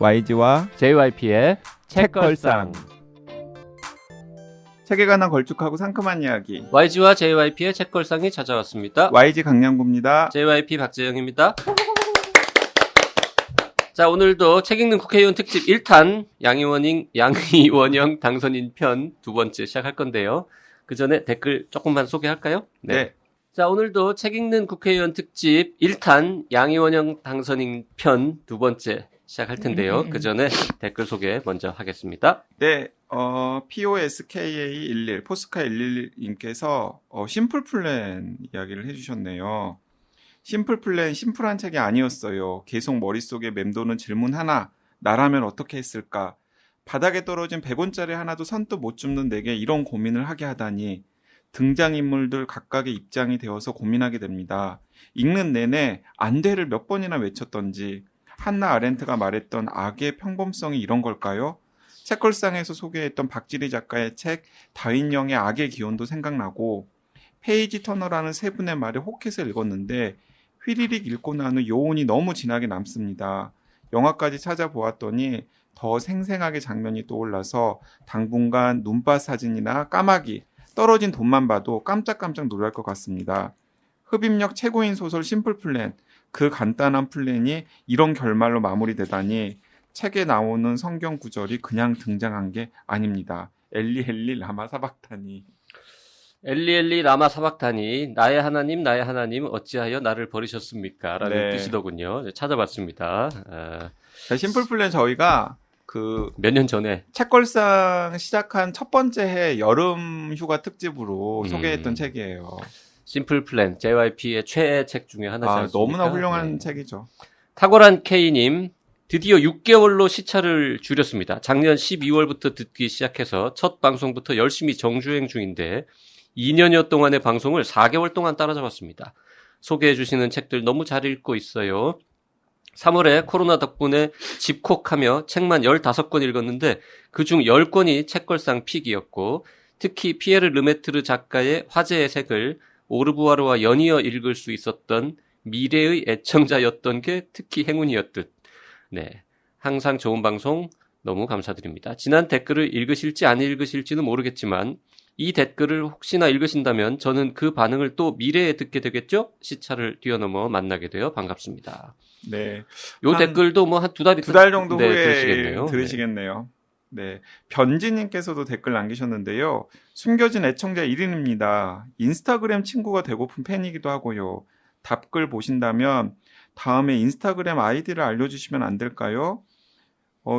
YG와 JYP의 책걸상. 책에 관한 걸쭉하고 상큼한 이야기. YG와 JYP의 책걸상이 찾아왔습니다. YG 강량구입니다. JYP 박재영입니다. 자, 오늘도 책 읽는 국회의원 특집 1탄 양이원영 당선인 편 두 번째 시작할 건데요. 그 전에 댓글 조금만 소개할까요? 네. 자, 오늘도 책 읽는 국회의원 특집 1탄 양이원영 당선인 편 두 번째 시작할 텐데요. 그 전에 댓글 소개 먼저 하겠습니다. 네, POSKA11, 포스카11님께서 심플 플랜 이야기를 해주셨네요. 심플 플랜, 심플한 책이 아니었어요. 계속 머릿속에 맴도는 질문 하나, 나라면 어떻게 했을까? 바닥에 떨어진 100원짜리 하나도 선뜻 못 줍는 내게 이런 고민을 하게 하다니. 등장인물들 각각의 입장이 되어서 고민하게 됩니다. 읽는 내내 안 돼를 몇 번이나 외쳤던지, 한나 아렌트가 말했던 악의 평범성이 이런 걸까요? 책걸상에서 소개했던 박지리 작가의 책 다윈영의 악의 기원도 생각나고, 페이지 터너라는 세 분의 말에 혹해서 읽었는데 휘리릭 읽고 난 후 요운이 너무 진하게 남습니다. 영화까지 찾아보았더니 더 생생하게 장면이 떠올라서 당분간 눈밭 사진이나 까마귀, 떨어진 돈만 봐도 깜짝깜짝 놀랄 것 같습니다. 흡입력 최고인 소설 심플 플랜, 그 간단한 플랜이 이런 결말로 마무리되다니 책에 나오는 성경 구절이 그냥 등장한 게 아닙니다. 엘리 라마 사박타니. 엘리 라마 사박타니, 나의 하나님 어찌하여 나를 버리셨습니까? 라는 뜻이더군요. 찾아봤습니다. 심플 플랜 저희가 몇 년 전에 책걸상 시작한 첫 번째 해 여름 휴가 특집으로 소개했던 책이에요. 심플 플랜, JYP의 최애 책 중에 하나지 않습니까? 너무나 훌륭한 책이죠. 탁월한 K님, 드디어 6개월로 시차를 줄였습니다. 작년 12월부터 듣기 시작해서 첫 방송부터 열심히 정주행 중인데 2년여 동안의 방송을 4개월 동안 따라잡았습니다. 소개해 주시는 책들 너무 잘 읽고 있어요. 3월에 코로나 덕분에 집콕하며 책만 15권 읽었는데 그중 10권이 책걸상 픽이었고, 특히 피에르 르메트르 작가의 화제의 색을 오르부아르와 연이어 읽을 수 있었던 미래의 애청자였던 게 특히 행운이었듯. 네, 항상 좋은 방송 너무 감사드립니다. 지난 댓글을 읽으실지 안 읽으실지는 모르겠지만 이 댓글을 혹시나 읽으신다면 저는 그 반응을 또 미래에 듣게 되겠죠? 시차를 뛰어넘어 만나게 되어 반갑습니다. 네. 요 댓글도 뭐 한 두 달 정도 후에 들으시겠네요. 네. 변지님께서도 댓글 남기셨는데요. 숨겨진 애청자 1인입니다. 인스타그램 친구가 되고픈 팬이기도 하고요. 답글 보신다면 다음에 인스타그램 아이디를 알려주시면 안 될까요?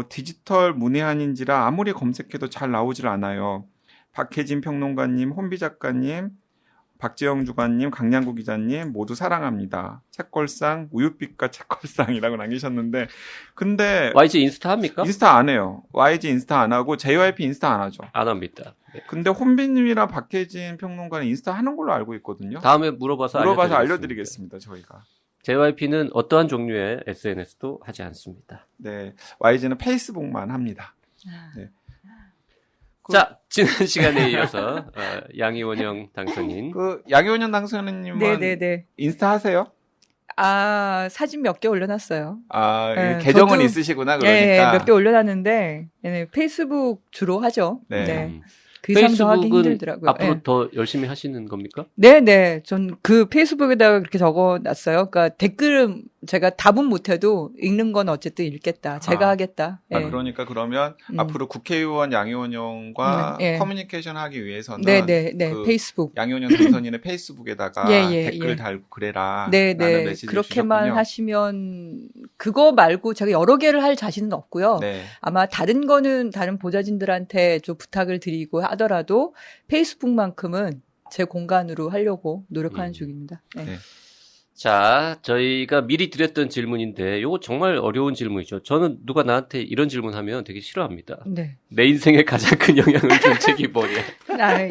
디지털 문외한인지라 아무리 검색해도 잘 나오질 않아요. 박혜진 평론가님, 혼비 작가님, 박재영 주관님, 강량구 기자님 모두 사랑합니다. 책걸상, 우유빛과 책걸상이라고 남기셨는데, 근데 YG 인스타 합니까? 인스타 안 해요. YG 인스타 안 하고 JYP 인스타 안 하죠. 안 합니다. 네. 근데 혼비님이랑 박혜진 평론가는 인스타 하는 걸로 알고 있거든요. 다음에 물어봐서 알려드리겠습니다. 저희가. JYP는 어떠한 종류의 SNS도 하지 않습니다. 네, YG는 페이스북만 합니다. 네. 자, 지난 시간에 이어서 양이원영 당선인. 양이원영 당선인님은 네네네. 인스타 하세요? 사진 몇 개 올려놨어요. 네, 계정은 있으시구나, 그러니까. 네, 몇 개 올려놨는데, 네, 페이스북 주로 하죠. 네. 그 이상도 하기 힘들더라고요. 앞으로 더 열심히 하시는 겁니까? 네네. 전 그 페이스북에다가 그렇게 적어놨어요. 그러니까 댓글은 제가 답은 못해도 읽는 건 어쨌든 읽겠다. 제가 하겠다. 네. 그러니까 그러면 앞으로 국회의원 양이원영과 커뮤니케이션 하기 위해서는 페이스북. 양이원영 당선인의 페이스북에다가 댓글 달고 그래라. 네네. 그렇게만 주셨군요. 하시면 그거 말고 제가 여러 개를 할 자신은 없고요. 네. 아마 다른 거는 다른 보좌진들한테 좀 부탁을 드리고 하더라도 페이스북만큼은 제 공간으로 하려고 노력하는 중입니다. 네. 네. 자, 저희가 미리 드렸던 질문인데 이거 정말 어려운 질문이죠. 저는 누가 나한테 이런 질문하면 되게 싫어합니다. 네. 내 인생에 가장 큰 영향을 준 책이 뭐냐.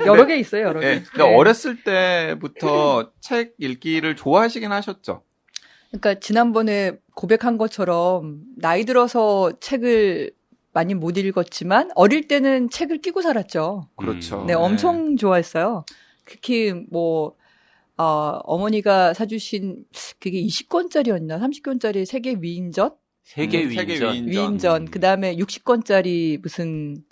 여러 개 있어요. 여러 개. 네. 근데 어렸을 때부터 책 읽기를 좋아하시긴 하셨죠? 그러니까 지난번에 고백한 것처럼 나이 들어서 책을 많이 못 읽었지만 어릴 때는 책을 끼고 살았죠. 그렇죠. 네, 엄청 좋아했어요. 특히 뭐 어머니가 사주신 그게 20권짜리였나 30권짜리 세계 위인전 세계 세계 위인전. 위인전. 그다음에 60권짜리 무슨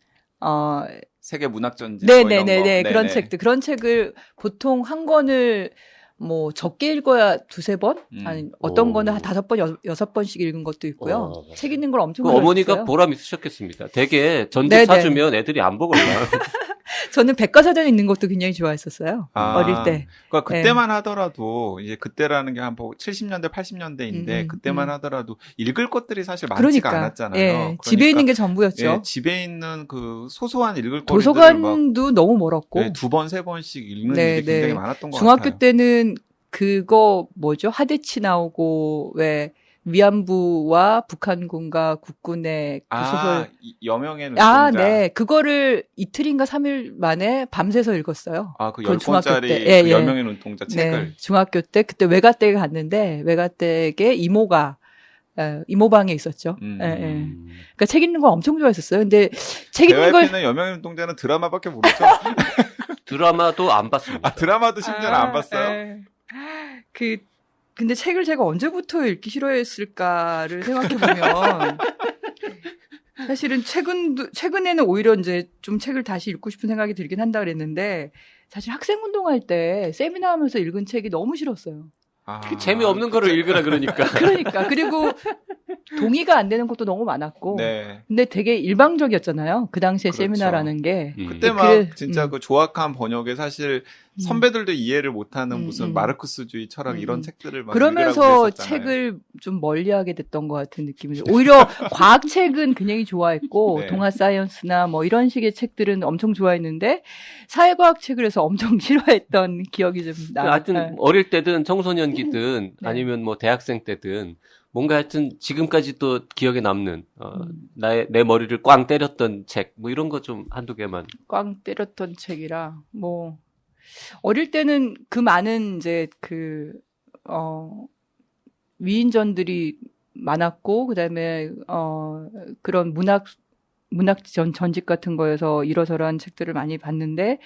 세계 문학전쟁. 네네네네 그런 책들 그런 책을 보통 한 권을 뭐 적게 읽어야 두세 번 아니 어떤 오. 거는 한 5번 6번씩 읽은 것도 있고요. 책 읽는 걸 엄청 그 좋아했어요. 어머니가 보람 있으셨겠습니다. 되게 전집 네네. 사주면 애들이 안 보걸라. 저는 백과사전 읽는 것도 굉장히 좋아했었어요. 어릴 때. 그러니까 그때만 하더라도 이제 그때라는 게 한 70년대 80년대인데 그때만 하더라도 읽을 것들이 사실 많지가 그러니까. 않았잖아요. 예, 그러니까, 집에 있는 게 전부였죠. 예, 집에 있는 그 소소한 읽을 거리들을 도서관도 너무 멀었고. 네, 2번, 3번씩 읽는 네, 일이 네. 굉장히 많았던 것 중학교 같아요. 때는 그거 뭐죠? 하대치 나오고 왜 위안부와 북한군과 국군의 그 소설. 여명의 눈동자. 네. 그거를 이틀인가 3일 만에 밤새서 읽었어요. 그 그건 중학교 10권짜리 때. 예, 그 예. 여명의 눈동자 네. 책을. 중학교 때 그때 외가댁에 갔는데 외가댁에 이모가 이모방에 있었죠. 예, 예. 그러니까 책 읽는 거 엄청 좋아했었어요. 근데 책 읽는 걸 JYP는 여명의 눈동자는 드라마밖에 모르죠? 드라마도 안 봤습니다. 드라마도 심지어는 안 봤어요? 예. 근데 책을 제가 언제부터 읽기 싫어했을까를 생각해보면, 사실은 최근에는 오히려 이제 좀 책을 다시 읽고 싶은 생각이 들긴 한다 그랬는데, 사실 학생운동할 때 세미나 하면서 읽은 책이 너무 싫었어요. 재미없는 거를 읽으라 그러니까. 그러니까. 그리고 동의가 안 되는 것도 너무 많았고, 네. 근데 되게 일방적이었잖아요. 그 당시에 그렇죠. 세미나라는 게. 그때 막 진짜 그 조악한 번역에 사실 선배들도 이해를 못하는 무슨 마르크스주의 철학 이런 책들을 막 그러면서 읽으라고 그랬었잖아요. 책을 좀 멀리하게 됐던 것 같은 느낌이 들어요. 오히려 과학책은 굉장히 좋아했고 네. 동화 사이언스나 뭐 이런 식의 책들은 엄청 좋아했는데 사회과학 책을 해서 엄청 싫어했던 기억이 좀 나요. 하여튼 네. 어릴 때든 청소년기든 네. 아니면 뭐 대학생 때든 뭔가 하여튼 지금까지 또 기억에 남는 내 머리를 꽝 때렸던 책 뭐 이런 거 좀 한두 개만. 꽝 때렸던 책이라 뭐 어릴 때는 그 많은 이제 위인전들이 많았고 그다음에 그런 문학 전집 같은 거에서 이러저러한 책들을 많이 봤는데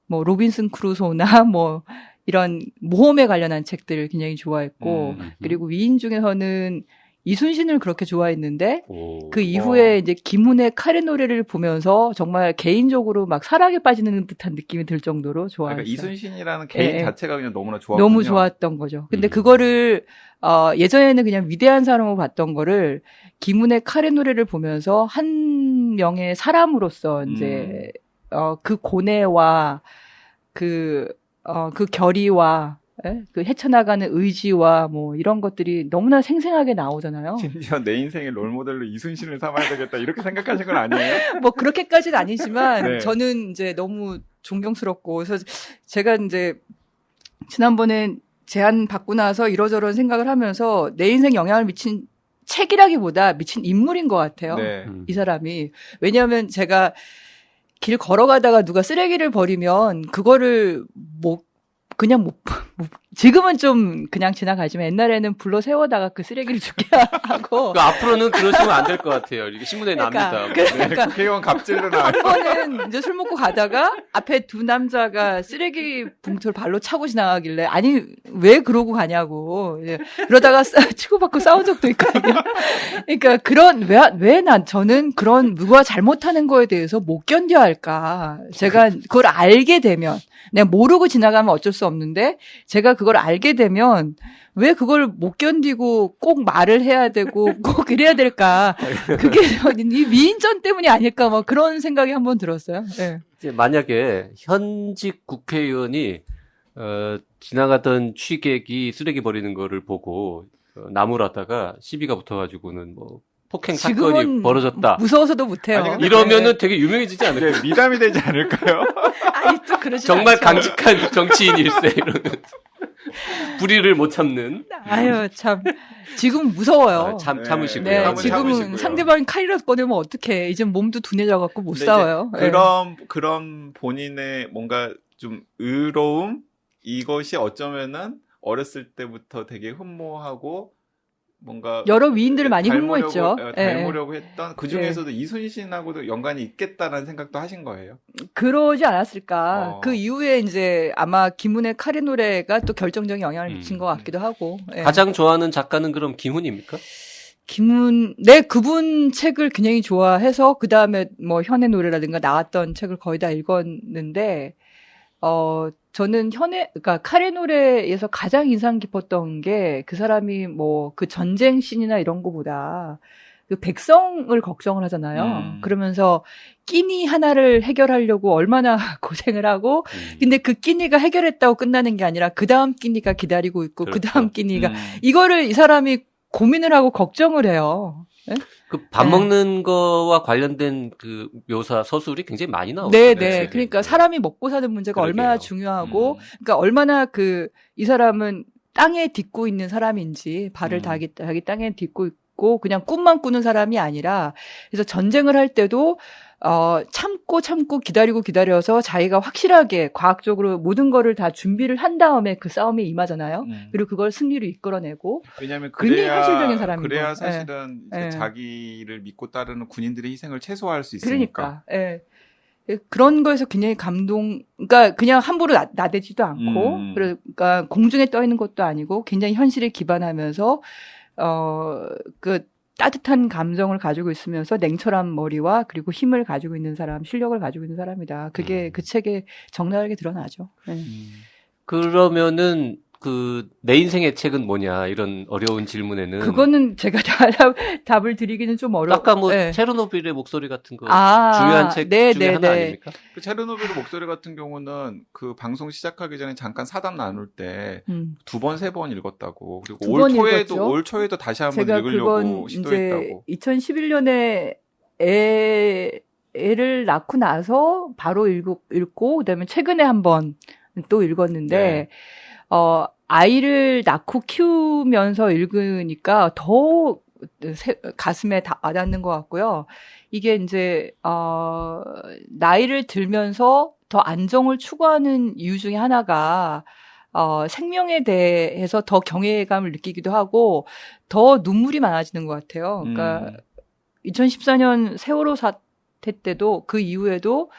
뭐 로빈슨 크루소나 뭐 이런 모험에 관련한 책들을 굉장히 좋아했고 그리고 위인 중에서는 이순신을 그렇게 좋아했는데 그 이후에 이제 김훈의 카레 노래를 보면서 정말 개인적으로 막 사랑에 빠지는 듯한 느낌이 들 정도로 좋아했어요. 그러니까 이순신이라는 개인 예. 자체가 그냥 너무나 좋았군요. 너무 좋았던 거죠. 근데 그거를 예전에는 그냥 위대한 사람으로 봤던 거를 김훈의 카레 노래를 보면서 한 명의 사람으로서 이제 그 고뇌와 그 결의와 그 헤쳐나가는 의지와 뭐 이런 것들이 너무나 생생하게 나오잖아요. 심지어 내 인생의 롤모델로 이순신을 삼아야 되겠다 이렇게 생각하신 건 아니에요? 뭐 그렇게까지는 아니지만 네. 저는 이제 너무 존경스럽고 그래서 제가 이제 지난번에 제안 받고 나서 이러저런 생각을 하면서 내 인생 영향을 미친 책이라기보다 미친 인물인 것 같아요. 네. 이 사람이. 왜냐하면 제가 길 걸어가다가 누가 쓰레기를 버리면 그거를 지금은 좀 그냥 지나가지만 옛날에는 불러 세워다가 그 쓰레기를 죽게 하고. 앞으로는 그러시면 안 될 것 같아요. 이게 신문에 납니다. 그러니까 국회의원 갑질로 나와요. 한 번은 이제 술 먹고 가다가 앞에 두 남자가 쓰레기 봉투를 발로 차고 지나가길래 아니 왜 그러고 가냐고 그러다가 치고받고 싸운 적도 있거든요. 그러니까 저는 그런 누가 잘못하는 거에 대해서 못 견뎌야 할까. 제가 그걸 알게 되면 내가 모르고 지나가면 어쩔 수 없는데 제가 그걸 알게 되면 왜 그걸 못 견디고 꼭 말을 해야 되고 꼭 이래야 될까? 그게 이 위인전 때문이 아닐까? 뭐 그런 생각이 한번 들었어요. 네. 이제 만약에 현직 국회의원이 지나가던 취객이 쓰레기 버리는 거를 보고 나무라다가 시비가 붙어가지고는 뭐 폭행 사건이 벌어졌다. 무서워서도 못해요. 아니, 근데 이러면은 되게 유명해지지 않을까요? 네, 미담이 되지 않을까요? 아니 또 그러지 정말 않죠. 강직한 정치인일세 이러면 불의를 못 참는. 아유 참 지금 무서워요. 참으시고요. 네, 한번 지금은 참으시고요. 상대방이 칼이라도 꺼내면 어떡해. 이제 몸도 둔해져갖고 못 근데 싸워요. 이제 네. 그런 본인의 뭔가 좀 의로움 이것이 어쩌면은 어렸을 때부터 되게 흠모하고 뭔가 여러 위인들을 많이 흠모했죠. 닮으려고 했던 그 중에서도 이순신하고도 연관이 있겠다라는 생각도 하신 거예요. 그러지 않았을까. 그 이후에 이제 아마 김훈의 카레 노래가 또 결정적인 영향을 미친 것 같기도 하고. 예. 가장 좋아하는 작가는 그럼 김훈입니까? 그분 책을 굉장히 좋아해서 그 다음에 뭐 현의 노래라든가 나왔던 책을 거의 다 읽었는데 저는 그러니까 카레 노래에서 가장 인상 깊었던 게 그 사람이 뭐 그 전쟁 씬이나 이런 거보다 그 백성을 걱정을 하잖아요. 그러면서 끼니 하나를 해결하려고 얼마나 고생을 하고, 근데 그 끼니가 해결했다고 끝나는 게 아니라 그 다음 끼니가 기다리고 있고, 그렇죠. 그 다음 끼니가 이거를 이 사람이 고민을 하고 걱정을 해요. 네? 그 밥 네. 먹는 거와 관련된 그 묘사 서술이 굉장히 많이 나오죠. 네. 그러니까 사람이 먹고 사는 문제가 그러게요. 얼마나 중요하고, 그러니까 얼마나 이 사람은 땅에 딛고 있는 사람인지, 발을 자기 땅에 딛고 있고, 그냥 꿈만 꾸는 사람이 아니라, 그래서 전쟁을 할 때도, 참고 기다려서 자기가 확실하게 과학적으로 모든 거를 다 준비를 한 다음에 그 싸움에 임하잖아요. 그리고 그걸 승리로 이끌어내고. 왜냐하면 굉장히 현실적인 사람이고. 그래야 사실은 이제 네. 자기를 믿고 따르는 군인들의 희생을 최소화할 수 있으니까. 그러니까, 예. 그런 거에서 굉장히 그러니까 그냥 함부로 나대지도 않고, 그러니까 공중에 떠 있는 것도 아니고, 굉장히 현실에 기반하면서, 그 따뜻한 감정을 가지고 있으면서 냉철한 머리와 그리고 힘을 가지고 있는 사람, 실력을 가지고 있는 사람이다. 그게 그 책에 적나라하게 드러나죠. 네. 그러면은 내 인생의 책은 뭐냐 이런 어려운 질문에는 그거는 제가 답을 드리기는 좀 어려워. 아까 뭐 네. 체르노빌의 목소리 같은 거 중요한 책 중에 하나 아닙니까? 그 체르노빌의 목소리 같은 경우는 그 방송 시작하기 전에 잠깐 사담 나눌 때 2번, 3번 읽었다고. 그리고 두 번 읽었죠. 올 초에도 다시 한번 제가 읽으려고 그건 시도했다고. 이제 2011년에 애를 낳고 나서 바로 읽고 그다음에 최근에 한번 또 읽었는데 네. 아이를 낳고 키우면서 읽으니까 더 가슴에 와닿는 것 같고요. 이게 이제, 나이를 들면서 더 안정을 추구하는 이유 중에 하나가, 생명에 대해서 더 경외감을 느끼기도 하고, 더 눈물이 많아지는 것 같아요. 그러니까, 2014년 세월호 사태 때도 그 이후에도,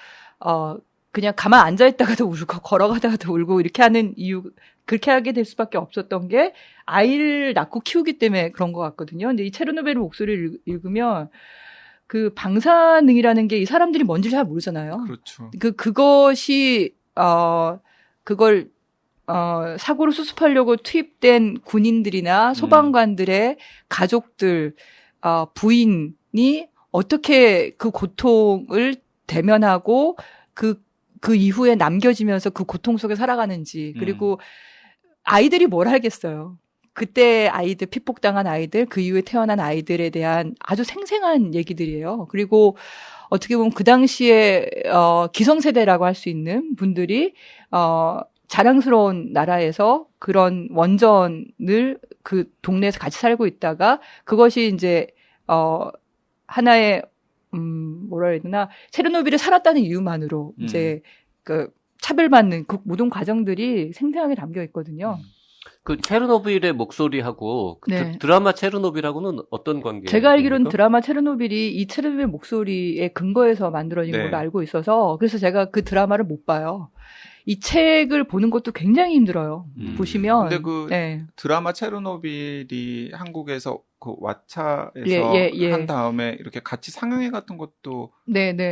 그냥 가만 앉아있다가도 울고, 걸어가다가도 울고, 이렇게 하는 그렇게 하게 될 수밖에 없었던 게 아이를 낳고 키우기 때문에 그런 것 같거든요. 근데 이 체르노빌의 목소리를 읽으면 그 방사능이라는 게 이 사람들이 뭔지 잘 모르잖아요. 그렇죠. 그것이, 그걸, 사고를 수습하려고 투입된 군인들이나 소방관들의 가족들, 부인이 어떻게 그 고통을 대면하고 그 이후에 남겨지면서 그 고통 속에 살아가는지, 그리고 아이들이 뭘 알겠어요. 그때 아이들, 피폭당한 아이들, 그 이후에 태어난 아이들에 대한 아주 생생한 얘기들이에요. 그리고 어떻게 보면 그 당시에, 기성세대라고 할 수 있는 분들이, 자랑스러운 나라에서 그런 원전을 그 동네에서 같이 살고 있다가 그것이 이제, 하나의 뭐라 해야 되나, 체르노빌에 살았다는 이유만으로 이제 차별받는 그 모든 과정들이 생생하게 담겨 있거든요. 그 체르노빌의 목소리하고 네. 드라마 체르노빌하고는 어떤 관계예요? 제가 알기로는 드라마 체르노빌이 이 체르노빌 목소리의 근거에서 만들어진 네. 걸로 알고 있어서 그래서 제가 그 드라마를 못 봐요. 이 책을 보는 것도 굉장히 힘들어요. 보시면. 근데 네. 드라마 체르노빌이 한국에서 그 왓챠에서 예. 한 다음에 이렇게 같이 상영회 같은 것도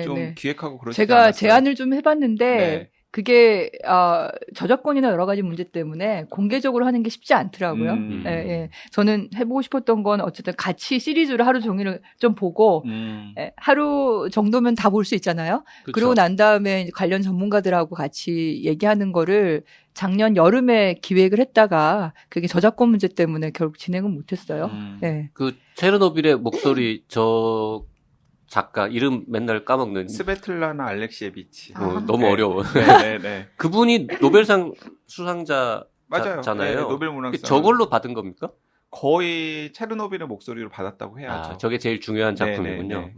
좀 기획하고 그러지 제가 않았어요? 제안을 좀 해봤는데 네. 그게 저작권이나 여러 가지 문제 때문에 공개적으로 하는 게 쉽지 않더라고요. 예. 저는 해보고 싶었던 건 어쨌든 같이 시리즈로 하루 종일 좀 보고 하루 정도면 다 볼 수 있잖아요. 그쵸. 그러고 난 다음에 관련 전문가들하고 같이 얘기하는 거를 작년 여름에 기획을 했다가 그게 저작권 문제 때문에 결국 진행은 못했어요. 네. 그 체르노빌의 목소리 저 작가 이름 맨날 까먹는 스베틀라나 알렉시에비치. 너무 어려워. 네. 그분이 노벨상 수상자 맞아요. 잖아요. 네, 노벨 문학상. 저걸로 받은 겁니까? 거의 체르노빌의 목소리로 받았다고 해야죠. 저게 제일 중요한 작품이군요.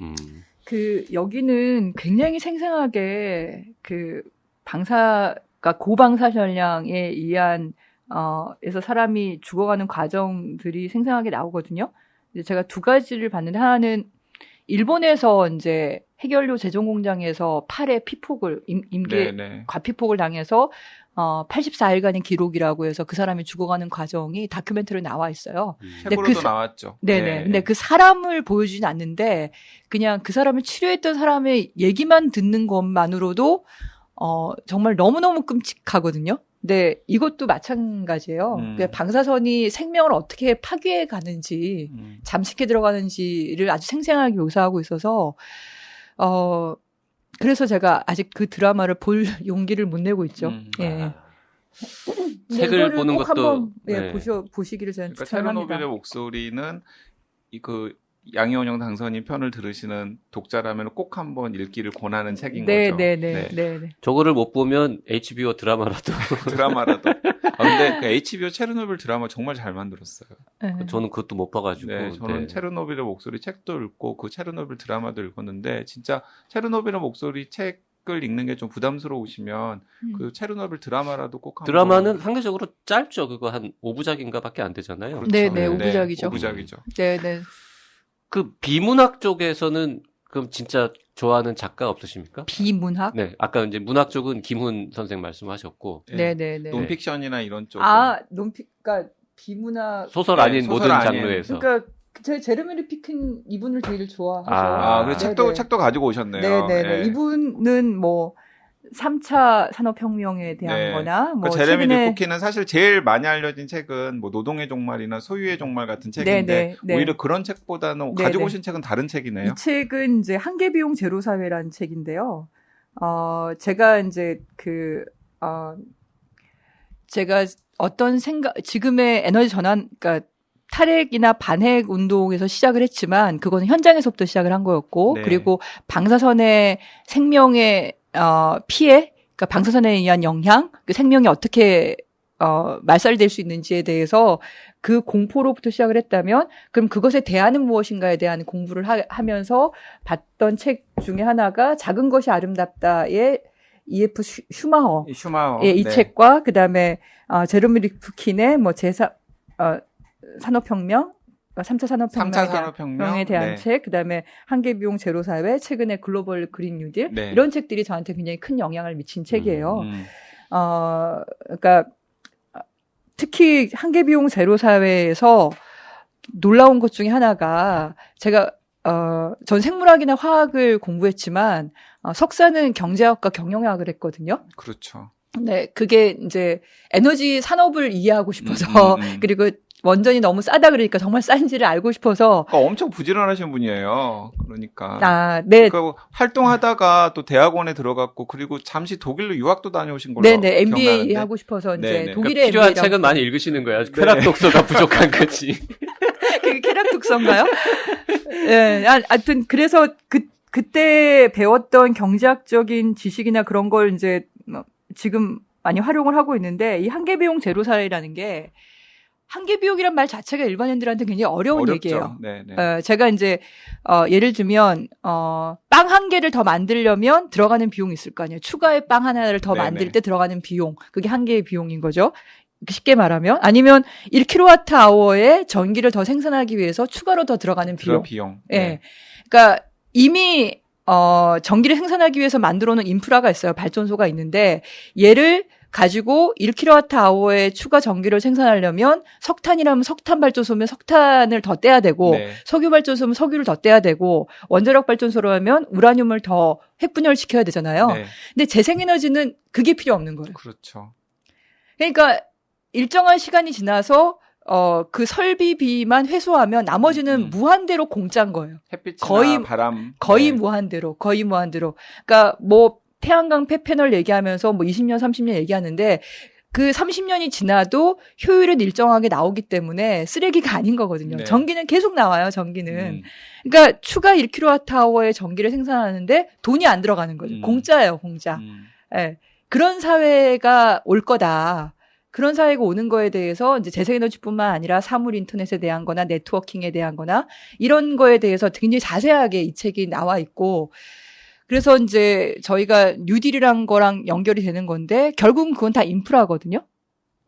여기는 굉장히 생생하게 그러니까 고방사 전량에 의한 에서 사람이 죽어가는 과정들이 생생하게 나오거든요. 이제 제가 두 가지를 봤는데 하나는 일본에서 이제 해결료 제종 공장에서 팔에 피폭을 임계 과피폭을 당해서 84일간의 기록이라고 해서 그 사람이 죽어가는 과정이 다큐멘터리로 나와 있어요. 근데 책으로도 그 나왔죠. 네네. 네. 근데 그 사람을 보여주진 않는데 그냥 그 사람을 치료했던 사람의 얘기만 듣는 것만으로도 정말 너무너무 끔찍하거든요. 근데 이것도 마찬가지예요. 그러니까 방사선이 생명을 어떻게 파괴해 가는지, 잠식해 들어가는지를 아주 생생하게 묘사하고 있어서, 그래서 제가 아직 그 드라마를 볼 용기를 못 내고 있죠. 예. 책을 보는 꼭 것도 한번 네. 보시기를 저는 그러니까 추천합니다. 체르노빌의 목소리는 그 양희원영 당선인 편을 들으시는 독자라면 꼭 한번 읽기를 권하는 책인 거죠. 네네네. 저거를 못 보면 HBO 드라마라도 드라마라도. 근데 그 HBO 체르노빌 드라마 정말 잘 만들었어요. 네. 저는 그것도 못 봐가지고. 네, 저는 체르노빌의 목소리 책도 읽고 그 체르노빌 드라마도 읽었는데 진짜 체르노빌의 목소리 책을 읽는 게 좀 부담스러우시면 그 체르노빌 드라마라도 꼭 한번. 드라마는 상대적으로 짧죠. 그거 한 5부작인가 밖에 안 되잖아요. 그렇죠. 네네, 5부작이죠. 5부작이죠. 네네. 그 비문학 쪽에서는 그럼 진짜 좋아하는 작가 없으십니까? 비문학? 네, 아까 이제 문학 쪽은 김훈 선생 말씀하셨고 네네네. 논픽션이나 이런 쪽. 그러니까 비문학. 소설 네, 아닌 소설 모든 아닌. 장르에서. 그러니까 제 제레미 리피킨 이분을 되게 좋아하죠. 그래서 네네. 책도 가지고 오셨네요. 네네네. 네. 이분은 뭐 3차 산업혁명에 대한 네. 거나 뭐 제레미 최근에 리프킨은 사실 제일 많이 알려진 책은 뭐 노동의 종말이나 소유의 종말 같은 책인데 네네. 오히려 그런 책보다는 네네. 가지고 오신 책은 다른 책이네요. 이 책은 이제 한계비용 제로사회라는 책인데요. 제가 이제 제가 어떤 지금의 에너지 전환, 그러니까 탈핵이나 반핵 운동에서 시작을 했지만 그거는 현장에서부터 시작을 한 거였고, 네. 그리고 방사선의 생명의 피해, 그러니까 방사선에 의한 영향, 그 생명이 어떻게 말살될 수 있는지에 대해서 그 공포로부터 시작을 했다면, 그럼 그것에 대안은 무엇인가에 대한 공부를 하면서 봤던 책 중에 하나가 작은 것이 아름답다의 E.F. 슈마허. 예, 이 네. 책과 그다음에 제레미 리프킨의 뭐 산업혁명, 3차 산업혁명에 대한 네. 책, 그다음에 한계비용 제로사회, 최근에 글로벌 그린 뉴딜, 네. 이런 책들이 저한테 굉장히 큰 영향을 미친 책이에요. 음. 그러니까 특히 한계비용 제로사회에서 놀라운 것 중에 하나가 제가 전 생물학이나 화학을 공부했지만 석사는 경제학과 경영학을 했거든요. 그렇죠. 네, 그게 이제 에너지 산업을 이해하고 싶어서 그리고 원전이 너무 싸다 그러니까 정말 싼지를 알고 싶어서. 그러니까 엄청 부지런하신 분이에요. 그러니까. 네. 그러니까 활동하다가 또 대학원에 들어갔고 그리고 잠시 독일로 유학도 다녀오신 걸로 네네, MBA 기억나는데. 하고 싶어서 이제 네네. 독일에 그러니까 필요한 MBA라고. 책은 많이 읽으시는 거예요. 쾌락 독서가 부족한 거지. 그게 쾌락 독서인가요? 네, 하여튼 그래서 그때 배웠던 경제학적인 지식이나 그런 걸 이제 지금 많이 활용을 하고 있는데, 이 한계비용 제로사회라는 게 한계비용이란 말 자체가 일반인들한테 굉장히 어려운 어렵죠. 얘기예요. 네네. 제가 이제 예를 들면 빵 한 개를 더 만들려면 들어가는 비용이 있을 거 아니에요. 추가의 빵 하나를 더 네네. 만들 때 들어가는 비용, 그게 한 개의 비용인 거죠. 쉽게 말하면. 아니면 1kWh의 전기를 더 생산하기 위해서 추가로 더 들어가는 비용. 비용. 예. 네. 그러니까 이미 전기를 생산하기 위해서 만들어 놓은 인프라가 있어요. 발전소가 있는데 얘를 가지고 1kWh의 추가 전기를 생산하려면 석탄이라면 석탄 발전소면 석탄을 더 떼야 되고, 네. 석유 발전소면 석유를 더 떼야 되고, 원자력 발전소로 하면 우라늄을 더 핵분열시켜야 되잖아요. 네. 근데 재생에너지는 그게 필요 없는 거예요. 그렇죠. 그러니까 일정한 시간이 지나서 그 설비비만 회수하면 나머지는 무한대로 공짜인 거예요. 햇빛이나 바람. 거의 네. 무한대로. 그러니까 뭐 태양광 폐패널 얘기하면서 뭐 20년, 30년 얘기하는데 그 30년이 지나도 효율은 일정하게 나오기 때문에 쓰레기가 아닌 거거든요. 네. 전기는 계속 나와요, 전기는. 그러니까 추가 1kWh의 전기를 생산하는데 돈이 안 들어가는 거죠. 공짜예요, 공짜. 예. 그런 사회가 올 거다. 그런 사회가 오는 거에 대해서 이제 재생에너지뿐만 아니라 사물 인터넷에 대한 거나 네트워킹에 대한 거나 이런 거에 대해서 굉장히 자세하게 이 책이 나와 있고, 그래서 이제 저희가 뉴딜이란 거랑 연결이 되는 건데 결국은 그건 다 인프라거든요.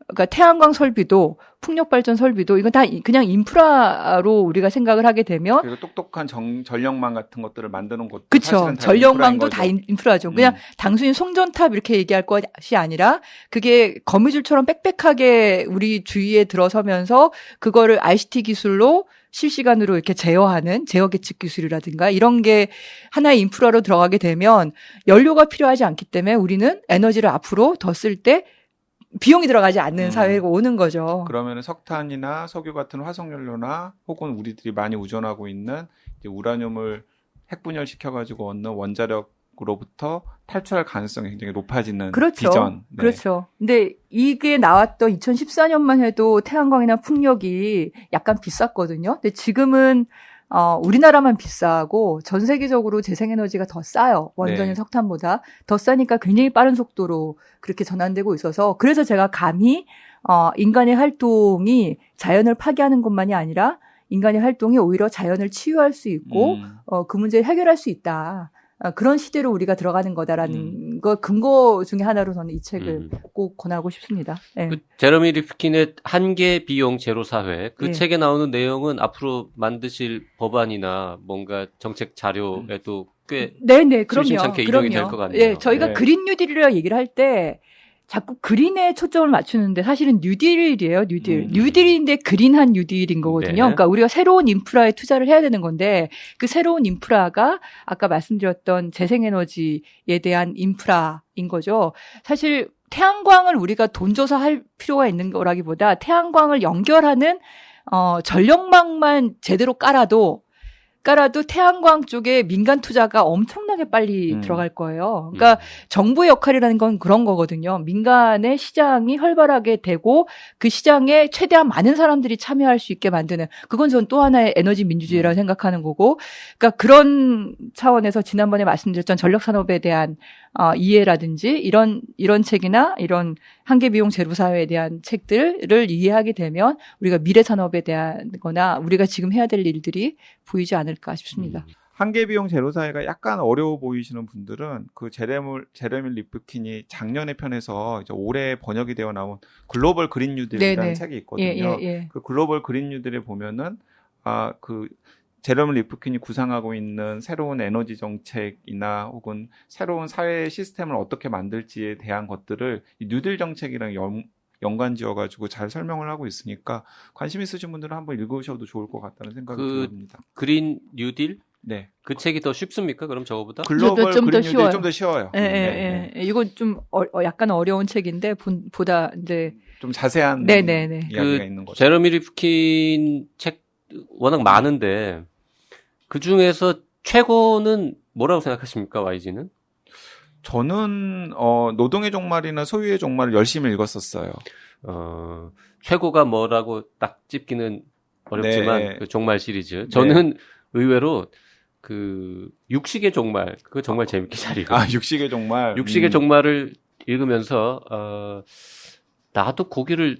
그러니까 태양광 설비도 풍력 발전 설비도 이건 다 그냥 인프라로 우리가 생각을 하게 되면 그리고 똑똑한 전력망 같은 것들을 만드는 것도 그렇죠. 사실은 다 전력망도 인프라인 다 거죠. 인프라죠. 그냥 단순히 송전탑 이렇게 얘기할 것이 아니라 그게 거미줄처럼 빽빽하게 우리 주위에 들어서면서 그거를 ICT 기술로 실시간으로 이렇게 제어하는 제어 계측 기술이라든가 이런 게 하나의 인프라로 들어가게 되면 연료가 필요하지 않기 때문에 우리는 에너지를 앞으로 더 쓸 때 비용이 들어가지 않는 사회가 오는 거죠. 그러면 석탄이나 석유 같은 화석연료나 혹은 우리들이 많이 의존하고 있는 이제 우라늄을 핵분열시켜가지고 얻는 원자력으로부터 탈출할 가능성이 굉장히 높아지는 그렇죠. 비전. 네. 그렇죠. 근데 이게 나왔던 2014년만 해도 태양광이나 풍력이 약간 비쌌거든요. 근데 지금은 우리나라만 비싸고 전 세계적으로 재생에너지가 더 싸요. 원전인 네. 석탄보다 더 싸니까 굉장히 빠른 속도로 그렇게 전환되고 있어서 그래서 제가 감히 인간의 활동이 자연을 파괴하는 것만이 아니라 인간의 활동이 오히려 자연을 치유할 수 있고 그 문제를 해결할 수 있다. 그런 시대로 우리가 들어가는 거다라는 거 근거 중에 하나로 저는 이 책을 꼭 권하고 싶습니다. 네. 그 제러미 리프킨의 한계 비용 제로 사회 그 예. 책에 나오는 내용은 앞으로 만드실 법안이나 뭔가 정책 자료에도 꽤 네네, 그럼요. 심심찮게 인용이 될 것 같네요. 예, 저희가 네. 그린 뉴딜이라고 얘기를 할 때 자꾸 그린에 초점을 맞추는데 사실은 뉴딜이에요, 뉴딜. 뉴딜인데 그린한 뉴딜인 거거든요. 네. 그러니까 우리가 새로운 인프라에 투자를 해야 되는 건데 그 새로운 인프라가 아까 말씀드렸던 재생에너지에 대한 인프라인 거죠. 사실 태양광을 우리가 돈 줘서 할 필요가 있는 거라기보다 태양광을 연결하는 전력망만 제대로 깔아도 태양광 쪽에 민간 투자가 엄청나게 빨리 들어갈 거예요. 그러니까 정부의 역할이라는 건 그런 거거든요. 민간의 시장이 활발하게 되고 그 시장에 최대한 많은 사람들이 참여할 수 있게 만드는 그건 전 또 하나의 에너지 민주주의라고 생각하는 거고 그러니까 그런 차원에서 지난번에 말씀드렸던 전력산업에 대한 이해라든지 이런 책이나 이런 한계비용 제로사회에 대한 책들을 이해하게 되면 우리가 미래 산업에 대한 거나 우리가 지금 해야 될 일들이 보이지 않을까 싶습니다. 한계비용 제로사회가 약간 어려워 보이시는 분들은 그 제레미 리프킨이 작년에 편에서 이제 올해 번역이 되어 나온 글로벌 그린 뉴딜이라는 네네. 책이 있거든요. 예. 그 글로벌 그린 뉴딜에 보면은 그 제레미 리프킨이 구상하고 있는 새로운 에너지 정책이나 혹은 새로운 사회 시스템을 어떻게 만들지에 대한 것들을 이 뉴딜 정책이랑 연관지어가지고 잘 설명을 하고 있으니까 관심 있으신 분들은 한번 읽으셔도 좋을 것 같다는 생각이 듭니다. 그린 뉴딜? 네. 그 책이 더 쉽습니까? 그럼 저거보다? 글로벌 좀더 그린 쉬워요. 뉴딜이 좀 더 쉬워요. 예. 이거 좀 약간 어려운 책인데 보다 이제 좀 자세한 네네네. 이야기가 있는 거죠. 제러미 리프킨 책 워낙 많은데 그 중에서 최고는 뭐라고 생각하십니까, YG는? 저는 노동의 종말이나 소유의 종말을 열심히 읽었었어요. 최고가 뭐라고 딱 찝기는 어렵지만 네. 그 종말 시리즈. 저는 의외로 그 육식의 종말 그거 정말 재밌게 잘 읽어요. 육식의 종말. 육식의 종말을 읽으면서 나도 고기를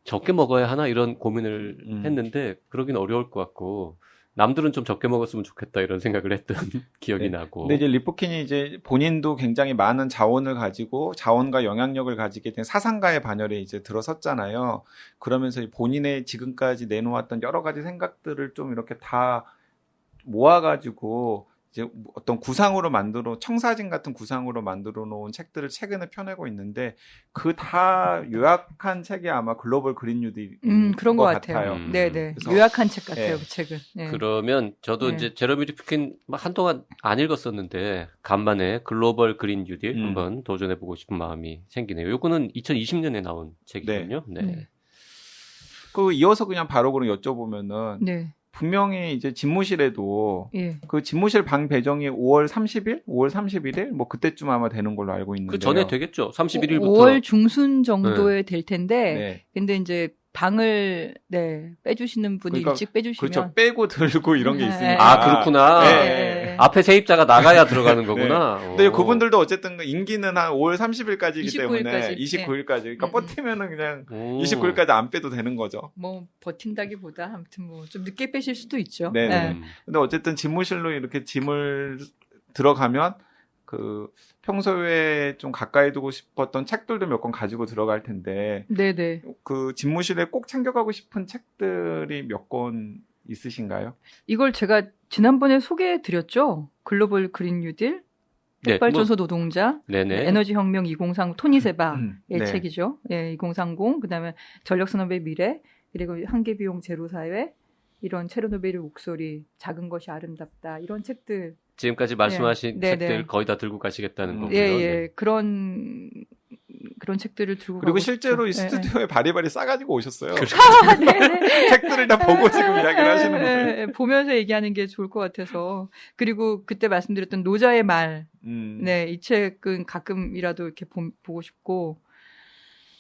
적게 먹어야 하나 이런 고민을 했는데 그러긴 어려울 것 같고 남들은 좀 적게 먹었으면 좋겠다 이런 생각을 했던 기억이 나고. 근데 이제 리프킨이 이제 본인도 굉장히 많은 자원을 가지고 자원과 영향력을 가지게 된 사상가의 반열에 이제 들어섰잖아요. 그러면서 본인의 지금까지 내놓았던 여러 가지 생각들을 좀 이렇게 다 모아가지고 이제 어떤 구상으로 청사진 같은 구상으로 만들어 놓은 책들을 최근에 펴내고 있는데 그 다 요약한 책이 아마 글로벌 그린 뉴딜인 그런 것 같아요. 네네. 그래서, 요약한 책 같아요, 네. 그 책은. 네. 그러면 저도 네. 이제 제러미 리프킨 한동안 안 읽었었는데 간만에 글로벌 그린 뉴딜 한번 도전해보고 싶은 마음이 생기네요. 요거는 2020년에 나온 책이거든요. 네. 그 이어서 그냥 바로 그럼 여쭤보면은 네. 분명히 이제 집무실에도 예. 그 집무실 방 배정이 5월 30일, 5월 31일 뭐 그때쯤 아마 되는 걸로 알고 있는데요. 그 전에 되겠죠. 31일부터. 5월 중순 정도에 될 텐데, 네. 근데 이제 방을 빼주시는 분이 그러니까, 일찍 빼주시면. 그렇죠. 빼고 들고 이런 게 있으니까. 아, 그렇구나. 네. 앞에 세입자가 나가야 들어가는 거구나. 근데 그분들도 어쨌든 임기는 한 5월 30일까지이기 때문에 29일까지. 29일까지. 그러니까 버티면은 그냥 29일까지 안 빼도 되는 거죠. 뭐 버틴다기보다 아무튼 뭐 좀 늦게 빼실 수도 있죠. 네. 근데 어쨌든 집무실로 이렇게 짐을 들어가면 그 평소에 좀 가까이 두고 싶었던 책들도 몇 권 가지고 들어갈 텐데 네네. 그 집무실에 꼭 챙겨가고 싶은 책들이 몇 권 있으신가요? 이걸 제가 지난번에 소개해드렸죠. 글로벌 그린 뉴딜, 네, 핵발전소 노동자, 네네. 에너지 혁명 2030 토니 세바의 네. 책이죠. 예, 2030. 그다음에 전력산업의 미래, 그리고 한계비용 제로 사회, 이런 체르노빌의 목소리, 작은 것이 아름답다, 이런 책들. 지금까지 말씀하신 네, 책들 네. 거의 다 들고 가시겠다는 거고요. 예, 네. 예, 그런 책들을 들고 그리고 가고 실제로 이 싶죠. 스튜디오에 바리바리 싸가지고 오셨어요. 아, 네. 책들을 다 보고 지금 이야기를 하시는 거예요. 예, 보면서 얘기하는 게 좋을 것 같아서. 그리고 그때 말씀드렸던 노자의 말, 네, 이 책은 가끔이라도 이렇게 보고 싶고,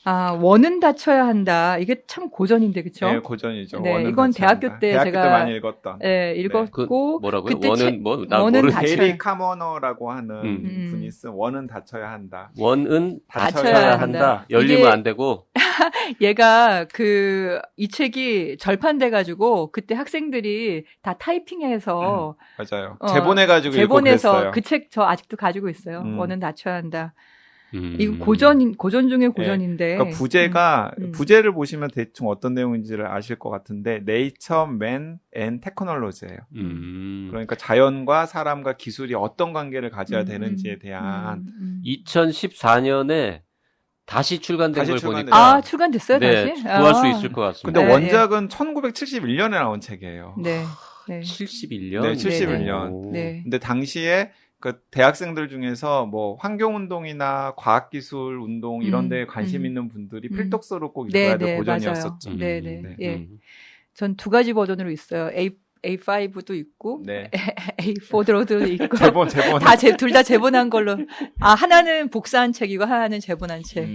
아, 원은 닫혀야 한다. 이게 참 고전인데, 그쵸? 네, 고전이죠. 네, 원은 이건 닫혀야 대학교 한다. 때 대학교 제가 때 많이 읽었던. 예, 읽었고, 그 뭐라고요? 그때 원은 뭐 나 원은 모르. 닫혀야- 데리 카머너라고 하는 음. 분이 쓴 원은 닫혀야 한다. 원은 닫혀야 닫혀야 한다. 한다. 열리면 이게- 안 되고. 얘가 이 책이 절판돼가지고, 그때 학생들이 다 타이핑해서, 맞아요. 어, 재본해가지고 읽고 재본해서 그랬어요. 그 책 저 아직도 가지고 있어요. 음. 원은 닫혀야 한다. 음. 이거 고전 중에 고전인데. 그러니까 부제가 음. 부제를 보시면 대충 어떤 내용인지를 아실 것 같은데 Nature, Man and Technology예요. 그러니까 자연과 사람과 기술이 어떤 관계를 가져야 되는지에 대한 2014년에 다시 출간된 다시 걸 출간됐어요. 보니까 아, 출간됐어요, 네, 다시? 구할 수 아. 있을 것 같습니다. 근데 네, 원작은 1971년에 나온 책이에요. 네. 네. 71년. 네, 71년. 네. 근데 당시에 그 대학생들 중에서 뭐 환경운동이나 과학기술 운동 이런 데에 관심 있는 분들이 필독서로 꼭 읽어야 될 고전이었었죠. 맞아요. 네, 네. 네. 예. 전 두 가지 버전으로 있어요. A5도 있고 네. A4도 있고 제본. 둘 다 재본한 걸로. 아, 하나는 복사한 책이고 하나는 재본한 책.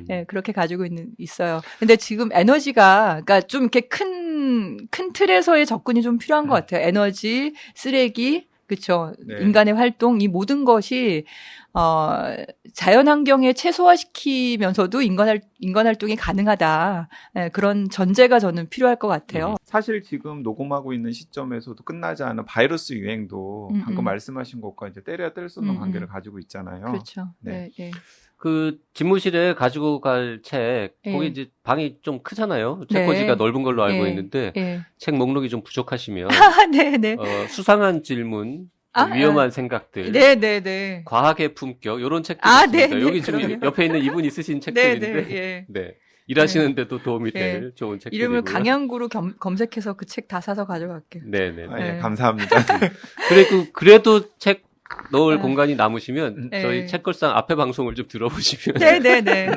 예, 그렇게 가지고 있어요. 근데 지금 에너지가, 그러니까 좀 이렇게 큰 틀에서의 접근이 좀 필요한 것 같아요. 에너지, 쓰레기, 그쵸. 네. 인간의 활동, 이 모든 것이, 자연 환경에 최소화시키면서도 인간 활동이 가능하다. 예, 그런 전제가 저는 필요할 것 같아요. 사실 지금 녹음하고 있는 시점에서도 끝나지 않은 바이러스 유행도 방금 말씀하신 것과 이제 때려야 뗄 수 없는 관계를 가지고 있잖아요. 그렇죠. 네. 네. 네. 그 집무실에 가지고 갈 책, 예. 거기 이제 방이 좀 크잖아요. 네. 책꽂이가 넓은 걸로 알고 예. 있는데 예. 책 목록이 좀 부족하시면 아, 네, 네. 수상한 질문, 위험한 생각들, 네, 네, 네. 과학의 품격 이런 책들이 아, 있습니다. 네, 네, 여기 지금 그러네요. 옆에 있는 이분이 쓰신 네, 책들인데 네. 예. 네. 일하시는데도 도움이 될 좋은 책들이고요. 이름을 강양구로 검색해서 그 책 다 사서 가져갈게요. 네네. 아, 예, 네. 감사합니다. 그래도 책 넣을 공간이 남으시면 네. 저희 책걸상 앞에 방송을 좀 들어보시면 네네네.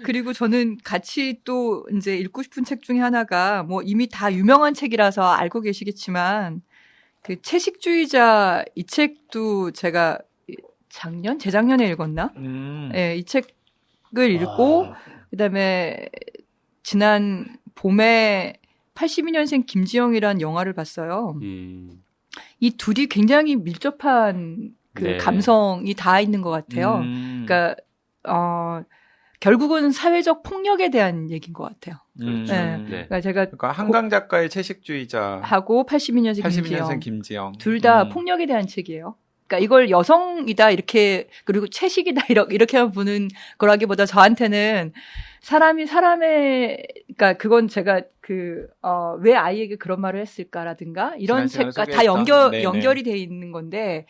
그리고 저는 같이 또 이제 읽고 싶은 책 중에 하나가 뭐 이미 다 유명한 책이라서 알고 계시겠지만 그 채식주의자 이 책도 제가 재작년에 읽었나? 네, 이 책을 읽고 그다음에 지난 봄에 82년생 김지영이란 영화를 봤어요. 이 둘이 굉장히 밀접한 그 네. 감성이 다 있는 것 같아요. 그러니까 결국은 사회적 폭력에 대한 얘기인 것 같아요. 그렇죠. 네. 네. 그러니까 제가 그러니까 한강 작가의 채식주의자 하고 82년생 82년생 김지영 김지영 둘 다 폭력에 대한 책이에요. 그러니까 이걸 여성이다 이렇게 그리고 채식이다 이렇게만 보는 거라기보다 저한테는 그러니까 그건 제가 왜 아이에게 그런 말을 했을까라든가 이런 지난 책과 시간에 다 소개했던. 연결이 돼 있는 건데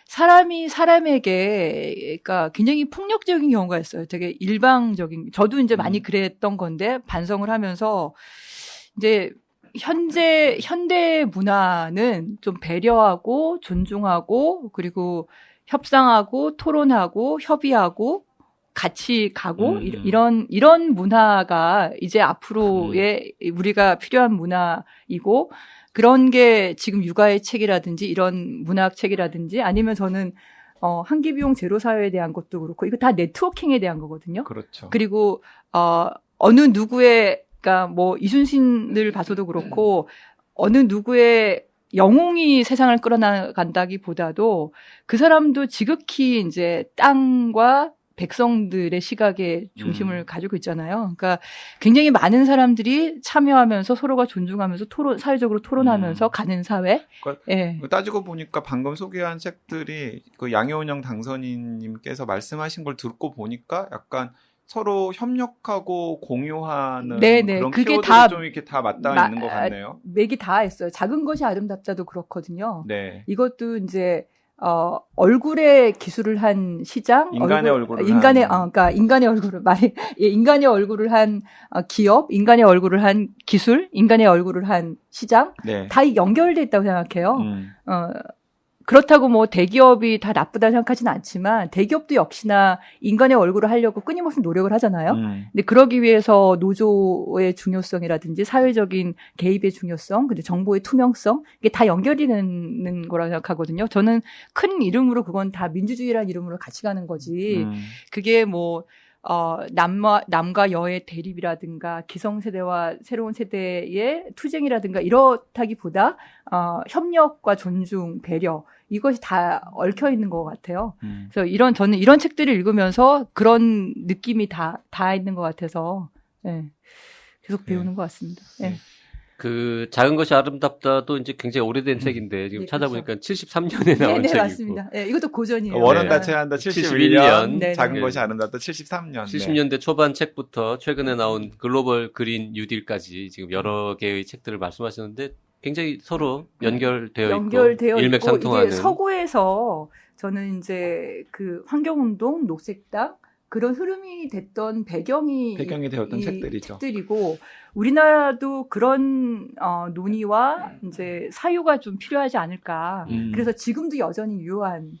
사람이 사람에게 그러니까 굉장히 폭력적인 경우가 있어요. 되게 일방적인. 저도 이제 많이 그랬던 건데 반성을 하면서 이제 현대 문화는 좀 배려하고 존중하고 그리고 협상하고 토론하고 협의하고 같이 가고 이런 문화가 이제 앞으로의 우리가 필요한 문화이고 그런 게 지금 육아의 책이라든지 이런 문학 책이라든지 아니면 저는 한기비용 제로 사회에 대한 것도 그렇고 이거 다 네트워킹에 대한 거거든요. 그렇죠. 그리고 어느 누구의 그러니까 뭐 이순신을 봐서도 그렇고 어느 누구의 영웅이 세상을 끌어나간다기보다도 그 사람도 지극히 이제 땅과 백성들의 시각에 중심을 가지고 있잖아요. 그러니까 굉장히 많은 사람들이 참여하면서 서로가 존중하면서 사회적으로 토론하면서 가는 사회. 그러니까 예. 따지고 보니까 방금 소개한 책들이 그 양효은영 당선인님께서 말씀하신 걸 듣고 보니까 약간 서로 협력하고 공유하는 네네. 그런 그게 키워드가 다 좀 이렇게 다 맞닿아 있는 것 같네요. 맥이 다 있어요. 작은 것이 아름답다도 그렇거든요. 네. 이것도 이제 얼굴에 기술을 한 시장, 인간의 얼굴을 그러니까 인간의 얼굴을 인간의 얼굴을 한 기업, 인간의 얼굴을 한 기술, 인간의 얼굴을 한 시장, 네. 다 연결돼 있다고 생각해요. 그렇다고 뭐 대기업이 다 나쁘다 생각하지는 않지만 대기업도 역시나 인간의 얼굴을 하려고 끊임없이 노력을 하잖아요. 근데 그러기 위해서 노조의 중요성이라든지 사회적인 개입의 중요성, 근데 정보의 투명성 이게 다 연결이 되는 거라고 생각하거든요. 저는 큰 이름으로 그건 다 민주주의라는 이름으로 같이 가는 거지. 그게 뭐 남과 여의 대립이라든가 기성세대와 새로운 세대의 투쟁이라든가 이렇다기보다 협력과 존중, 배려 이것이 다 얽혀 있는 것 같아요. 그래서 저는 이런 책들을 읽으면서 그런 느낌이 다 있는 것 같아서 예. 계속 배우는 것 같습니다. 예. 그 작은 것이 아름답다도 이제 굉장히 오래된 책인데 지금 네, 찾아보니까 73년에 나온 네, 책이고 맞습니다. 예, 이것도 고전이에요. 원은 네. 다채한다 71 71년, 네, 작은 네. 것이 아름답다 73년. 70년대 초반 책부터 최근에 나온 글로벌 그린 뉴딜까지 지금 여러 개의 책들을 말씀하셨는데 굉장히 서로 연결되어 있고 있고 일맥상통하는 이게 서구에서 저는 이제 그 환경운동, 녹색당 그런 흐름이 됐던 배경이 되었던 책들이죠. 책들이고 우리나라도 그런 논의와 이제 사유가 좀 필요하지 않을까. 그래서 지금도 여전히 유효한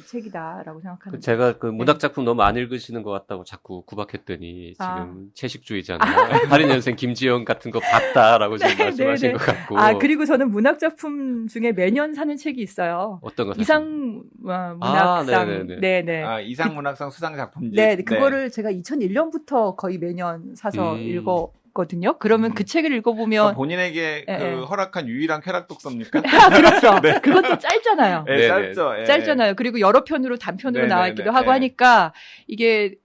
책이다라고 생각합니다. 제가 그 문학 작품 너무 안 읽으시는 것 같다고 자꾸 구박했더니 지금 채식주의잖아요. 82년생 김지영 같은 거 봤다라고 지금 말씀하신 것 같고. 그리고 저는 문학 작품 중에 매년 사는 책이 있어요. 어떤 거 이상 문학상. 네네. 이상 문학상 수상 작품집. 네, 그거를 제가 2001년부터 거의 매년 사서 읽었거든요. 그러면 그 책을 읽어보면 본인에게 그 허락한 유일한 쾌락 독서입니까? 그렇죠. 네. 그것도 짧잖아요. 네, 짧죠. 예. 짧잖아요. 그리고 여러 편으로 단편으로 네네네. 나와 있기도 하고 하니까 이게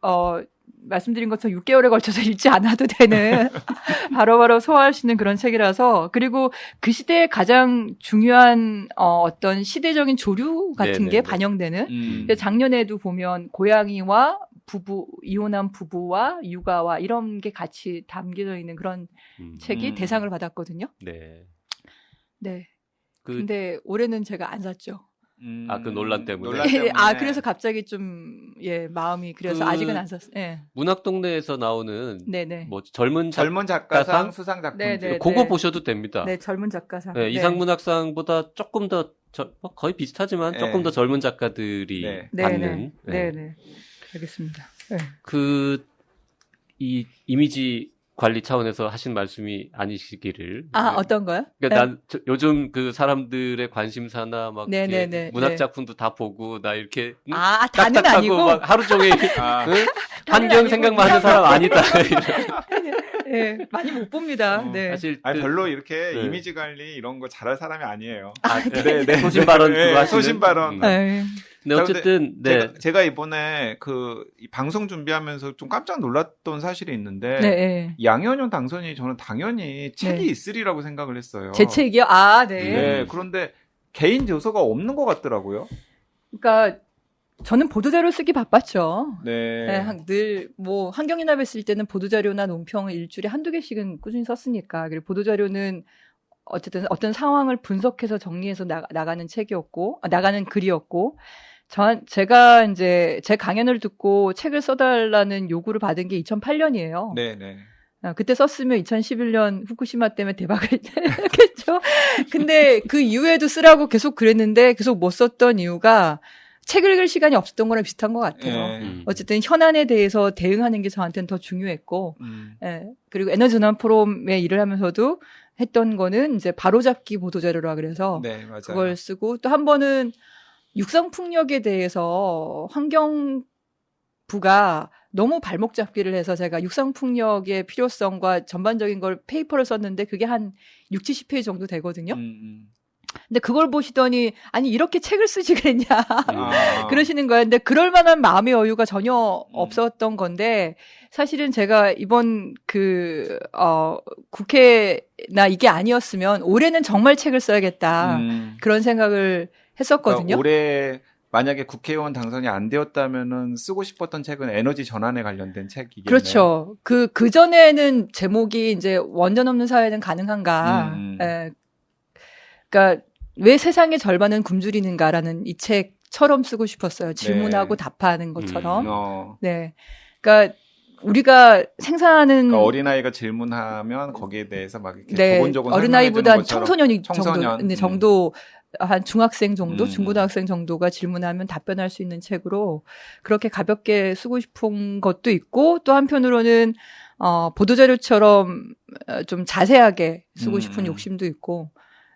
말씀드린 것처럼 6개월에 걸쳐서 읽지 않아도 되는 바로바로 소화할 수 있는 그런 책이라서 그리고 그 시대에 가장 중요한 어떤 시대적인 조류 같은 네네네. 게 반영되는 근데 작년에도 보면 고양이와 이혼한 부부와 육아와 이런 게 같이 담겨져 있는 그런 책이 대상을 받았거든요. 네. 네. 근데 올해는 제가 안 샀죠. 그 논란 때문에. 그래서 갑자기 좀 마음이 그래서 아직은 안 샀어요. 예. 문학동네에서 나오는 네네. 뭐 젊은 작가상 수상 작품집. 네네. 그거 보셔도 됩니다. 네, 젊은 작가상. 네, 이상문학상보다 조금 더 거의 비슷하지만 조금 더 젊은 작가들이 받는. 네. 알겠습니다. 네. 이 이미지 관리 차원에서 하신 말씀이 아니시기를. 어떤 거요? 그러니까 요즘 그 사람들의 관심사나 막 네네네. 문학 작품도 다 보고 나 이렇게 다는 딱딱하고 아니고 막 하루 종일 환경 아니고 생각만 하는 사람 아니다. 네, 많이 못 봅니다. 네. 사실 별로 이렇게 이미지 관리 이런 거 잘할 사람이 아니에요. 네. 소신 발언 그거 하시는. 소신 발언. 근데 어쨌든 제가 이번에 이 방송 준비하면서 좀 깜짝 놀랐던 사실이 있는데 양현영 당선인이 저는 당연히 책이 있으리라고 생각을 했어요. 제 책이요? 네. 그런데 개인 저서가 없는 것 같더라고요. 그러니까 저는 보도자료 쓰기 바빴죠. 네. 늘 뭐 환경인합에 쓸 때는 보도자료나 논평을 일주일에 한두 개씩은 꾸준히 썼으니까. 그리고 보도자료는 어쨌든 어떤 상황을 분석해서 정리해서 나가는 책이었고, 나가는 글이었고, 제가 이제 제 강연을 듣고 책을 써달라는 요구를 받은 게 2008년이에요. 네네. 그때 썼으면 2011년 후쿠시마 때문에 대박을 했겠죠. 근데 그 이후에도 쓰라고 계속 그랬는데 계속 못 썼던 이유가 책을 읽을 시간이 없었던 거랑 비슷한 것 같아요. 어쨌든 현안에 대해서 대응하는 게 저한테는 더 중요했고, 그리고 에너지 전환 포럼에 일을 하면서도 했던 거는 이제 바로잡기 보도자료라 그래서 그걸 쓰고 또 한 번은 육상풍력에 대해서 환경부가 너무 발목 잡기를 해서 제가 육상풍력의 필요성과 전반적인 걸 페이퍼를 썼는데 그게 한 60, 70페이지 정도 되거든요. 근데 그걸 보시더니 아니 이렇게 책을 쓰지 그랬냐 아. 그러시는 거예요. 근데 그럴 만한 마음의 여유가 전혀 없었던 건데 사실은 제가 이번 국회나 이게 아니었으면 올해는 정말 책을 써야겠다 그런 생각을 했었거든요. 그러니까 올해 만약에 국회의원 당선이 안 되었다면은 쓰고 싶었던 책은 에너지 전환에 관련된 책이겠네요. 그렇죠. 그 전에는 제목이 이제 원전 없는 사회는 가능한가. 예. 그러니까 왜 세상의 절반은 굶주리는가라는 이 책처럼 쓰고 싶었어요. 질문하고 네. 답하는 것처럼. 어. 네. 그러니까 우리가 생산하는 그러니까 어린아이가 질문하면 거기에 대해서 막 이렇게 네, 조곤조곤 어린아이보다 설명해 주는 청소년이 청소년. 정도 한 중학생 정도, 음. 중고등학생 정도가 질문하면 답변할 수 있는 책으로 그렇게 가볍게 쓰고 싶은 것도 있고 또 한편으로는 보도자료처럼 좀 자세하게 쓰고 싶은 욕심도 있고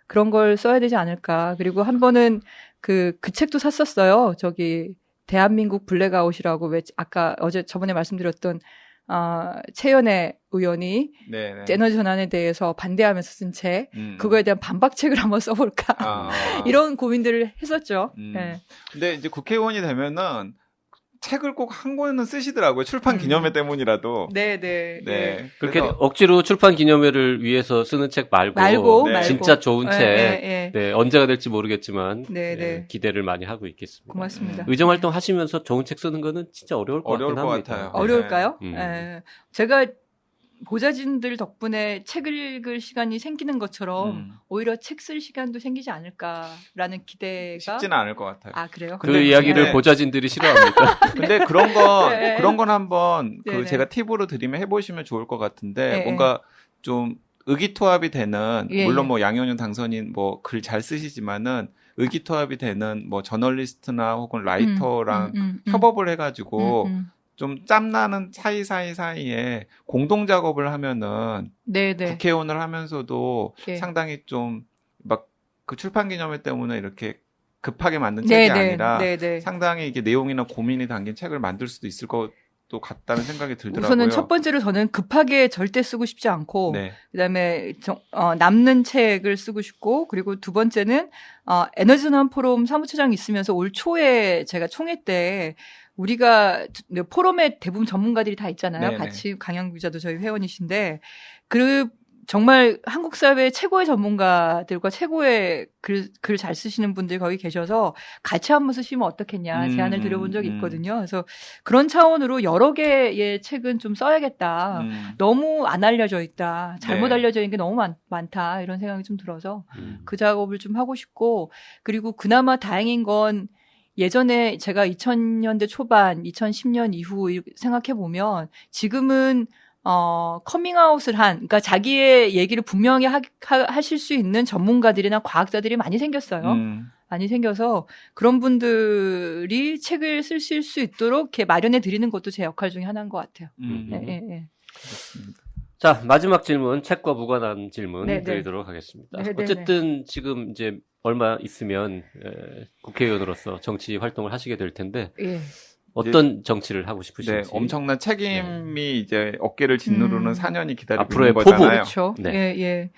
그런 걸 써야 되지 않을까. 그리고 한 번은 그 책도 샀었어요. 저기 대한민국 블랙아웃이라고 왜 아까 저번에 말씀드렸던 최연애 의원이 네네. 에너지 전환에 대해서 반대하면서 쓴 책, 그거에 대한 반박책을 한번 써볼까 이런 고민들을 했었죠. 네. 근데 이제 국회의원이 되면은 책을 꼭 한 권은 쓰시더라고요. 출판 기념회 때문이라도. 네네. 네. 그렇게 그래서 억지로 출판 기념회를 위해서 쓰는 책 말고 네. 진짜 좋은 책 네. 네, 언제가 될지 모르겠지만 네. 네, 기대를 많이 하고 있겠습니다. 고맙습니다. 의정 활동 하시면서 좋은 책 쓰는 거는 진짜 어려울 것 같긴 합니다. 같아요. 어려울까요? 네. 네. 제가 보좌진들 덕분에 책을 읽을 시간이 생기는 것처럼 오히려 책 쓸 시간도 생기지 않을까라는 기대가 쉽지는 않을 것 같아요. 아 그래요? 그 이야기를 네. 보좌진들이 싫어합니다. 근데 그런 건 한번 네네. 제가 팁으로 드리면 해보시면 좋을 것 같은데 네. 뭔가 좀 의기투합이 되는 예, 물론 예. 뭐 양현윤 당선인 뭐 글 잘 쓰시지만은 의기투합이 되는 뭐 저널리스트나 혹은 라이터랑 협업을 해가지고 좀 짬나는 사이에 공동 작업을 하면은 네네. 국회의원을 하면서도 예. 상당히 좀 막 그 출판 기념회 때문에 이렇게 급하게 만든 책이 아니라 네네. 상당히 이게 내용이나 고민이 담긴 책을 만들 수도 있을 것도 같다는 생각이 들더라고요. 우선은 첫 번째로 저는 급하게 절대 쓰고 싶지 않고 네. 그다음에 남는 책을 쓰고 싶고 그리고 두 번째는 에너지전환 포럼 사무처장 있으면서 올 초에 제가 총회 때 우리가 포럼에 대부분 전문가들이 다 있잖아요. 네네. 같이 강영 기자도 저희 회원이신데 정말 한국 사회 최고의 전문가들과 최고의 글 잘 쓰시는 분들이 거기 계셔서 같이 한번 쓰시면 어떻겠냐 제안을 드려본 적이 있거든요. 그래서 그런 차원으로 여러 개의 책은 좀 써야겠다. 너무 안 알려져 있다. 잘못 네. 알려져 있는 게 너무 많다. 이런 생각이 좀 들어서 그 작업을 좀 하고 싶고 그리고 그나마 다행인 건 예전에 제가 2000년대 초반, 2010년 이후 생각해 보면 지금은 커밍아웃을 그러니까 자기의 얘기를 분명히 하실 수 있는 전문가들이나 과학자들이 많이 생겼어요. 많이 생겨서 그런 분들이 책을 쓰실 수 있도록 이렇게 마련해 드리는 것도 제 역할 중에 하나인 것 같아요. 네. 그렇습니다. 자, 마지막 질문, 책과 무관한 질문 네네. 드리도록 하겠습니다. 네네네. 어쨌든 지금 이제 얼마 있으면 국회의원으로서 정치 활동을 하시게 될 텐데 예. 어떤 정치를 하고 네, 싶으신지. 엄청난 책임이 이제 어깨를 짓누르는 4년이 기다리고 앞으로의 있는 포부. 거잖아요. 그렇죠. 네. 예.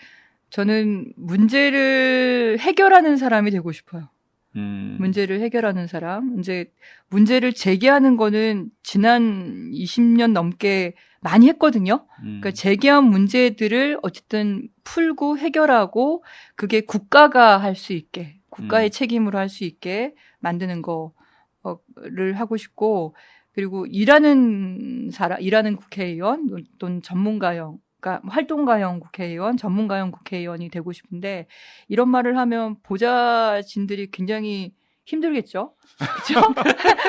저는 문제를 해결하는 사람이 되고 싶어요. 문제를 해결하는 사람. 이제 문제를 제기하는 거는 지난 20년 넘게 많이 했거든요. 그러니까 제기한 문제들을 어쨌든 풀고 해결하고 그게 국가가 할 수 있게, 국가의 책임으로 할 수 있게 만드는 거를 하고 싶고, 그리고 일하는 국회의원 또는 전문가형, 그러니까 활동가형 국회의원, 전문가형 국회의원이 되고 싶은데 이런 말을 하면 보좌진들이 굉장히 힘들겠죠? 그렇죠?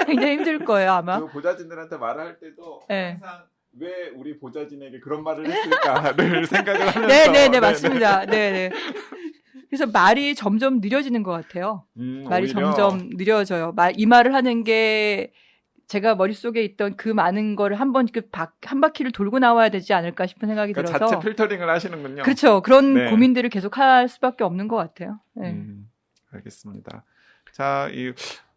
굉장히 힘들 거예요 아마. 그 보좌진들한테 말을 할 때도 네. 항상 왜 우리 보좌진에게 그런 말을 했을까를 생각을 하면서 네네네 맞습니다. 네네. 그래서 말이 점점 느려지는 것 같아요. 말이 오히려. 점점 느려져요. 이 말을 하는 게 제가 머릿속에 있던 그 많은 거를 한번 한 바퀴를 돌고 나와야 되지 않을까 싶은 생각이 그러니까 들어서. 자체 필터링을 하시는군요. 그렇죠. 그런 네. 고민들을 계속 할 수밖에 없는 것 같아요. 네. 알겠습니다. 자,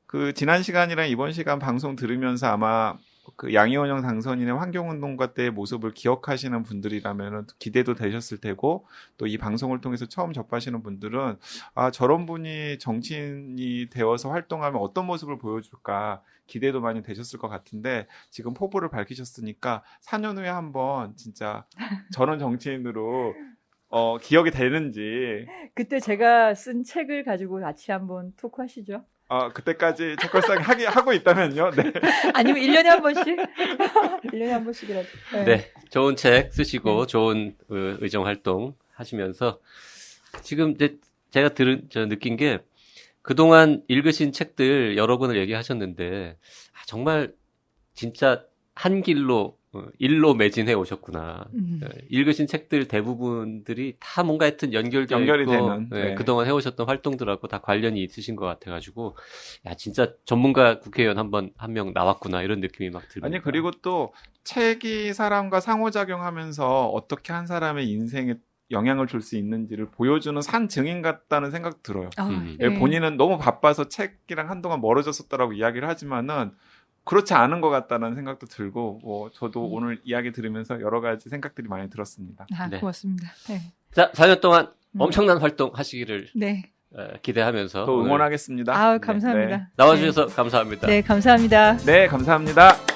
그 지난 시간이랑 이번 시간 방송 들으면서 아마 그 양이원영 당선인의 환경운동가 때의 모습을 기억하시는 분들이라면 기대도 되셨을 테고 또 이 방송을 통해서 처음 접하시는 분들은 아 저런 분이 정치인이 되어서 활동하면 어떤 모습을 보여줄까 기대도 많이 되셨을 것 같은데 지금 포부를 밝히셨으니까 4년 후에 한번 진짜 저런 정치인으로 기억이 되는지 그때 제가 쓴 책을 가지고 같이 한번 토크하시죠. 그때까지 책걸상 하고 있다면요. 네. 아니면 1년에 한 번씩? 1년에 한 번씩이라도. 네. 좋은 책 쓰시고 좋은 의정 활동 하시면서 지금 이제 제가 느낀 게 그동안 읽으신 책들 여러 권을 얘기하셨는데 정말 진짜 한 길로 일로 매진해 오셨구나. 읽으신 책들 대부분들이 다 뭔가 하여튼 연결이 되는 네. 그동안 해오셨던 활동들하고 다 관련이 있으신 것 같아가지고 야 진짜 전문가 국회의원 한 명 나왔구나 이런 느낌이 막 듭니다. 아니 그리고 또 책이 사람과 상호작용하면서 어떻게 한 사람의 인생에 영향을 줄 수 있는지를 보여주는 산 증인 같다는 생각 들어요. 네. 본인은 너무 바빠서 책이랑 한동안 멀어졌었다라고 이야기를 하지만은 그렇지 않은 것 같다는 생각도 들고 저도 오늘 이야기 들으면서 여러 가지 생각들이 많이 들었습니다. 네. 고맙습니다. 네. 자 4년 동안 엄청난 활동 하시기를 네. 기대하면서 또 응원하겠습니다. 감사합니다. 나와주셔서 감사합니다. 네, 감사합니다. 네, 감사합니다.